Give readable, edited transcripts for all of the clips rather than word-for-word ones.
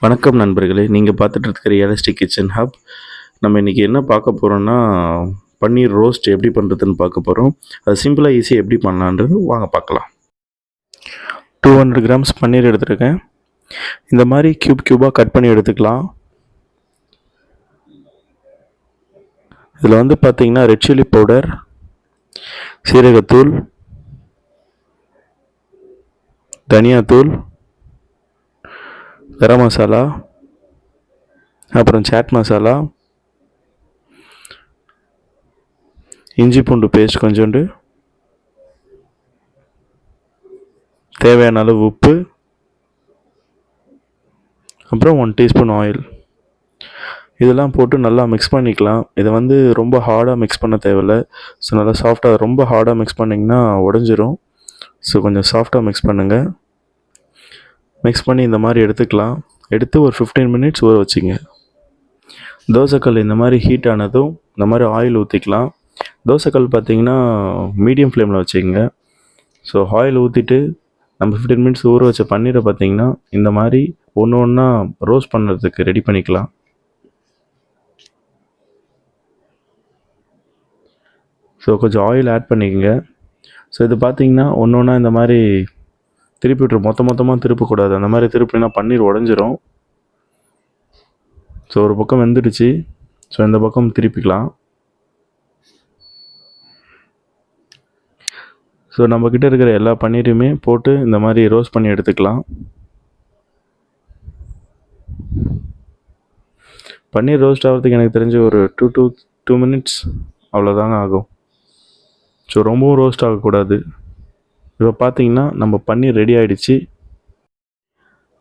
வணக்கம் நண்பர்களே, நீங்கள் பார்த்துட்டு இருக்கிற ரியலிஸ்டிக் கிச்சன் ஹப். நம்ம இன்றைக்கி என்ன பார்க்க போகிறோன்னா, பன்னீர் ரோஸ்ட் எப்படி பண்ணுறதுன்னு பார்க்க போகிறோம். அது சிம்பிளாக ஈஸியாக எப்படி பண்ணலான்றது வாங்க பார்க்கலாம். 200 கிராம்ஸ் பன்னீர் எடுத்துருக்கேன். இந்த மாதிரி க்யூபாக கட் பண்ணி எடுத்துக்கலாம். இதில் வந்து பார்த்திங்கன்னா ரெட் சில்லி பவுடர், சீரகத்தூள், தனியாத்தூள், கரம் மசாலா, அப்புறம் சாட் மசாலா, இஞ்சி பூண்டு பேஸ்ட் கொஞ்சோண்டு, தேவையான அளவு உப்பு, அப்புறம் 1 டீஸ்பூன் ஆயில். இதெல்லாம் போட்டு நல்லா மிக்ஸ் பண்ணிக்கலாம். இதை வந்து ரொம்ப ஹார்டாக மிக்ஸ் பண்ண தேவையில்லை. ஸோ நல்லா சாஃப்டாக, ரொம்ப ஹார்டாக மிக்ஸ் பண்ணிங்கன்னா உடஞ்சிரும். ஸோ கொஞ்சம் சாஃப்டாக மிக்ஸ் பண்ணுங்கள். மிக்ஸ் பண்ணி இந்த மாதிரி எடுத்துக்கலாம். எடுத்து ஒரு 15 மினிட்ஸ் ஊற வச்சுங்க. தோசைக்கல் இந்த மாதிரி ஹீட் ஆனதும் இந்த மாதிரி ஆயில் ஊற்றிக்கலாம். தோசைக்கல் பார்த்திங்கன்னா மீடியம் ஃப்ளேமில் வச்சுக்கோங்க. ஸோ ஆயில் ஊற்றிட்டு நம்ம 15 மினிட்ஸ் ஊற வச்ச பன்னீரை பார்த்திங்கன்னா இந்த மாதிரி ஒன்று ஒன்றா ரோஸ்ட் பண்ணுறதுக்கு ரெடி பண்ணிக்கலாம். ஸோ கொஞ்சம் ஆயில் ஆட் பண்ணிக்கோங்க. ஸோ இது பார்த்திங்கன்னா ஒன்று ஒன்றா இந்த மாதிரி திருப்பி விட்டுரு. மொத்தமாக திருப்பக்கூடாது. அந்த மாதிரி திருப்பினா பன்னீர் உடஞ்சிரும். ஸோ ஒரு பக்கம் வெந்துடுச்சு. ஸோ இந்த பக்கம் திருப்பிக்கலாம். ஸோ நம்மக்கிட்ட இருக்கிற எல்லா பன்னீரையுமே போட்டு இந்த மாதிரி ரோஸ்ட் பண்ணி எடுத்துக்கலாம். பன்னீர் ரோஸ்ட் ஆகிறதுக்கு எனக்கு தெரிஞ்ச ஒரு 2 மினிட்ஸ் அவ்வளோதாங்க ஆகும். ஸோ ரொம்பவும் ரோஸ்ட் ஆகக்கூடாது. இப்போ பார்த்தீங்கன்னா நம்ம பன்னீர் ரெடி ஆகிடுச்சு.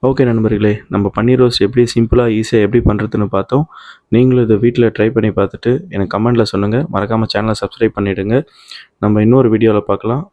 ஓகே நண்பர்களே, நம்ம பன்னீர் ரோஸ்ட் எப்படி சிம்பிளாக ஈஸியாக எப்படி பண்ணுறதுன்னு பார்த்தோம். நீங்களும் இதை வீட்டில் ட்ரை பண்ணி பார்த்துட்டு எனக்கு கமெண்ட்டில் சொல்லுங்கள். மறக்காமல் சேனலை சப்ஸ்கிரைப் பண்ணிவிடுங்க. நம்ம இன்னொரு வீடியோவில் பார்க்கலாம்.